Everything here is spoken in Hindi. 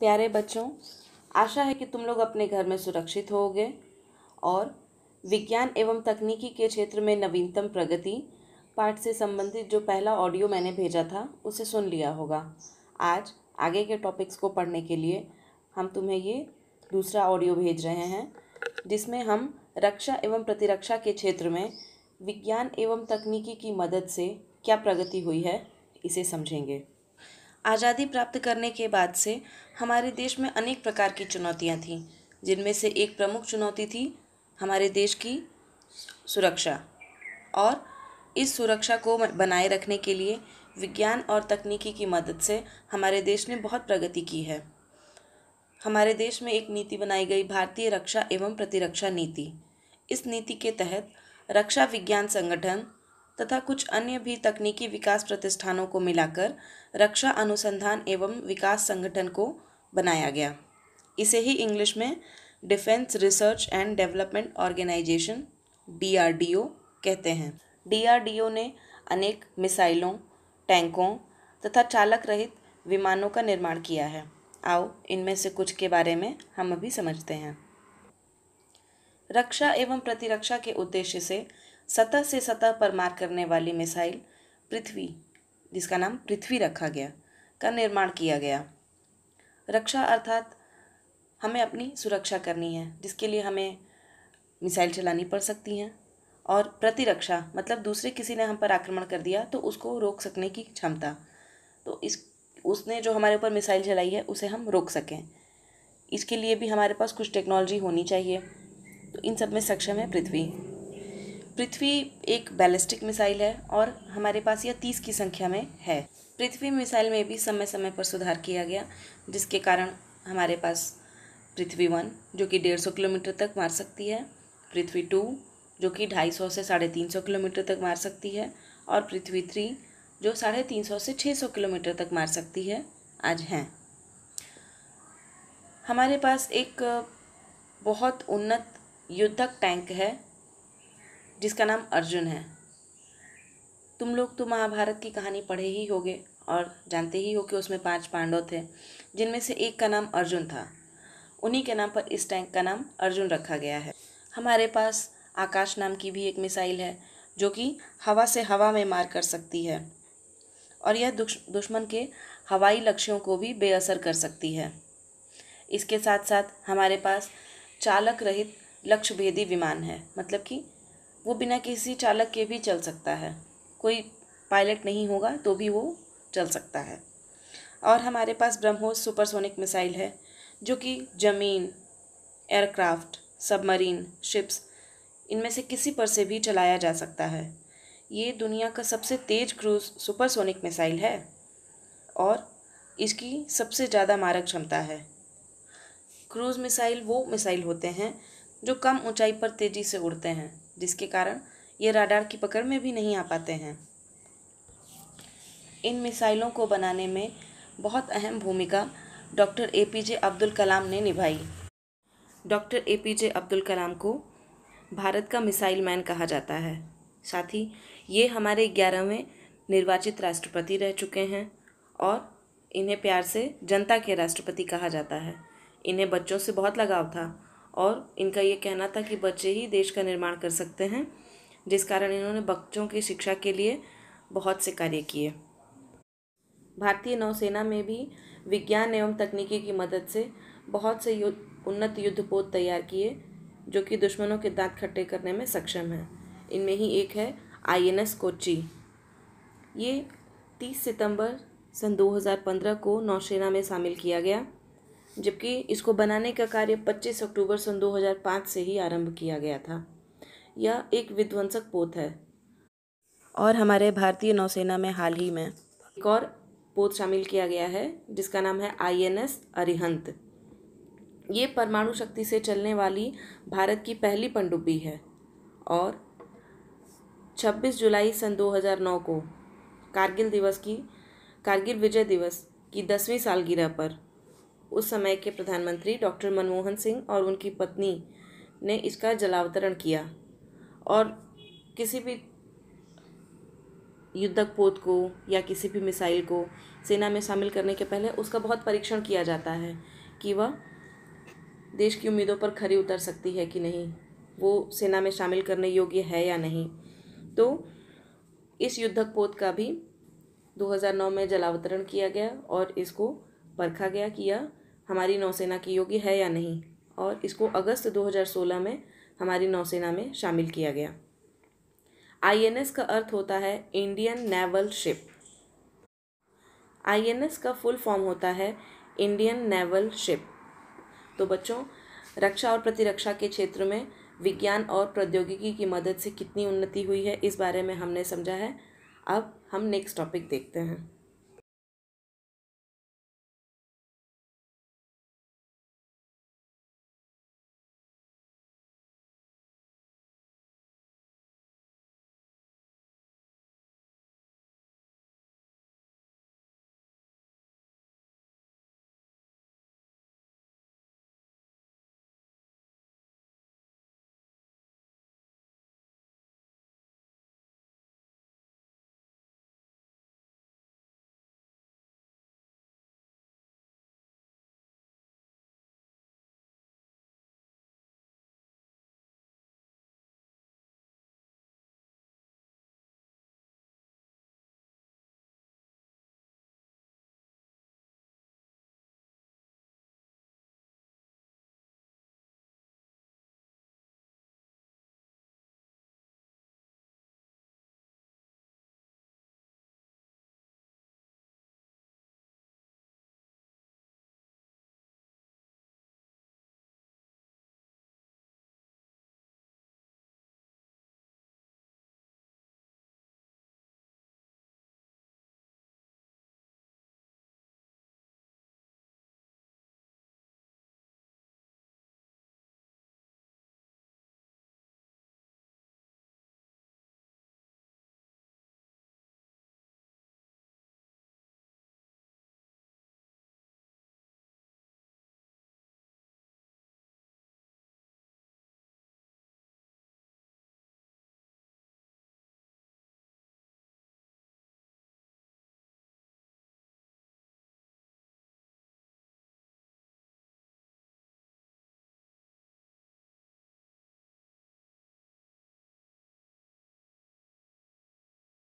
प्यारे बच्चों, आशा है कि तुम लोग अपने घर में सुरक्षित होगे और विज्ञान एवं तकनीकी के क्षेत्र में नवीनतम प्रगति पाठ से संबंधित जो पहला ऑडियो मैंने भेजा था उसे सुन लिया होगा। आज आगे के टॉपिक्स को पढ़ने के लिए हम तुम्हें ये दूसरा ऑडियो भेज रहे हैं, जिसमें हम रक्षा एवं प्रतिरक्षा के क्षेत्र में विज्ञान एवं तकनीकी की मदद से क्या प्रगति हुई है इसे समझेंगे। आज़ादी प्राप्त करने के बाद से हमारे देश में अनेक प्रकार की चुनौतियां थीं, जिनमें से एक प्रमुख चुनौती थी हमारे देश की सुरक्षा। और इस सुरक्षा को बनाए रखने के लिए विज्ञान और तकनीकी की मदद से हमारे देश ने बहुत प्रगति की है। हमारे देश में एक नीति बनाई गई, भारतीय रक्षा एवं प्रतिरक्षा नीति। इस नीति के तहत रक्षा विज्ञान संगठन तथा कुछ अन्य भी तकनीकी विकास प्रतिष्ठानों को मिलाकर रक्षा अनुसंधान एवं विकास संगठन को बनाया गया। इसे ही इंग्लिश में defence research and development organisation DRDO कहते हैं। DRDO ने अनेक मिसाइलों, टैंकों तथा चालक रहित विमानों का निर्माण किया है। आओ इनमें से कुछ के बारे में हम अभी समझते हैं। रक्षा एवं प्रतिरक्षा के उद्देश्य से सतह से सतह पर मार करने वाली मिसाइल पृथ्वी, जिसका नाम पृथ्वी रखा गया, का निर्माण किया गया। रक्षा अर्थात हमें अपनी सुरक्षा करनी है, जिसके लिए हमें मिसाइल चलानी पड़ सकती हैं। और प्रतिरक्षा मतलब दूसरे किसी ने हम पर आक्रमण कर दिया तो उसको रोक सकने की क्षमता, तो उसने जो हमारे ऊपर मिसाइल चलाई है उसे हम रोक सकें, इसके लिए भी हमारे पास कुछ टेक्नोलॉजी होनी चाहिए। तो इन सब में सक्षम है पृथ्वी एक बैलिस्टिक मिसाइल है और हमारे पास यह 30 की संख्या में है। पृथ्वी मिसाइल में भी समय समय पर सुधार किया गया, जिसके कारण हमारे पास पृथ्वी 1 जो कि 150 किलोमीटर तक मार सकती है, पृथ्वी 2 जो कि 250 से 350 किलोमीटर तक मार सकती है, और पृथ्वी 3 जो 350 से 600 किलोमीटर तक मार सकती है, आज हैं। हमारे पास एक बहुत उन्नत युद्धक टैंक है जिसका नाम अर्जुन है। तुम लोग तो महाभारत की कहानी पढ़े ही होगे और जानते ही हो कि उसमें 5 पांडव थे, जिनमें से एक का नाम अर्जुन था। उन्हीं के नाम पर इस टैंक का नाम अर्जुन रखा गया है। हमारे पास आकाश नाम की भी एक मिसाइल है जो कि हवा से हवा में मार कर सकती है और यह दुश्मन के हवाई लक्ष्यों को भी बेअसर कर सकती है। इसके साथ साथ हमारे पास चालक रहित लक्ष्य भेदी विमान है, मतलब कि वो बिना किसी चालक के भी चल सकता है, कोई पायलट नहीं होगा तो भी वो चल सकता है। और हमारे पास ब्रह्मोस सुपरसोनिक मिसाइल है जो कि ज़मीन, एयरक्राफ्ट, सबमरीन, शिप्स, इनमें से किसी पर से भी चलाया जा सकता है। ये दुनिया का सबसे तेज़ क्रूज सुपरसोनिक मिसाइल है और इसकी सबसे ज़्यादा मारक क्षमता है। क्रूज मिसाइल वो मिसाइल होते हैं जो कम ऊंचाई पर तेज़ी से उड़ते हैं, जिसके कारण ये राडार की पकड़ में भी नहीं आ पाते हैं। इन मिसाइलों को बनाने में बहुत अहम भूमिका डॉक्टर APJ अब्दुल कलाम ने निभाई। डॉक्टर APJ अब्दुल कलाम को भारत का मिसाइल मैन कहा जाता है। साथ ही ये हमारे 11वें निर्वाचित राष्ट्रपति रह चुके हैं और इन्हें प्यार से जनता के राष्ट्रपति कहा जाता है। इन्हें बच्चों से बहुत लगाव था और इनका ये कहना था कि बच्चे ही देश का निर्माण कर सकते हैं, जिस कारण इन्होंने बच्चों की शिक्षा के लिए बहुत से कार्य किए। भारतीय नौसेना में भी विज्ञान एवं तकनीकी की मदद से बहुत से उन्नत युद्धपोत तैयार किए जो कि दुश्मनों के दांत खट्टे करने में सक्षम हैं। इनमें ही एक है INS कोच्चि। ये 30 सितंबर सन 2015 को नौसेना में शामिल किया गया, जबकि इसको बनाने का कार्य 25 अक्टूबर सन 2005 से ही आरंभ किया गया था। यह एक विध्वंसक पोत है और हमारे भारतीय नौसेना में हाल ही में एक और पोत शामिल किया गया है जिसका नाम है INS अरिहंत। ये परमाणु शक्ति से चलने वाली भारत की पहली पनडुब्बी है और 26 जुलाई सन 2009 को कारगिल विजय दिवस की 10वीं सालगिरह पर उस समय के प्रधानमंत्री डॉक्टर मनमोहन सिंह और उनकी पत्नी ने इसका जलावतरण किया और किसी भी युद्धक पोत को या किसी भी मिसाइल को सेना में शामिल करने के पहले उसका बहुत परीक्षण किया जाता है कि वह देश की उम्मीदों पर खरी उतर सकती है कि नहीं, वो सेना में शामिल करने योग्य है या नहीं। तो इस युद्धक पोत का भी 2009 में जलावतरण किया गया और इसको परखा गया कि यह हमारी नौसेना की योग्य है या नहीं, और इसको अगस्त 2016 में हमारी नौसेना में शामिल किया गया। INS का अर्थ होता है इंडियन नेवल शिप। INS का फुल फॉर्म होता है इंडियन नेवल शिप। तो बच्चों, रक्षा और प्रतिरक्षा के क्षेत्र में विज्ञान और प्रौद्योगिकी की मदद से कितनी उन्नति हुई है, इस बारे में हमने समझा है। अब हम नेक्स्ट टॉपिक देखते हैं।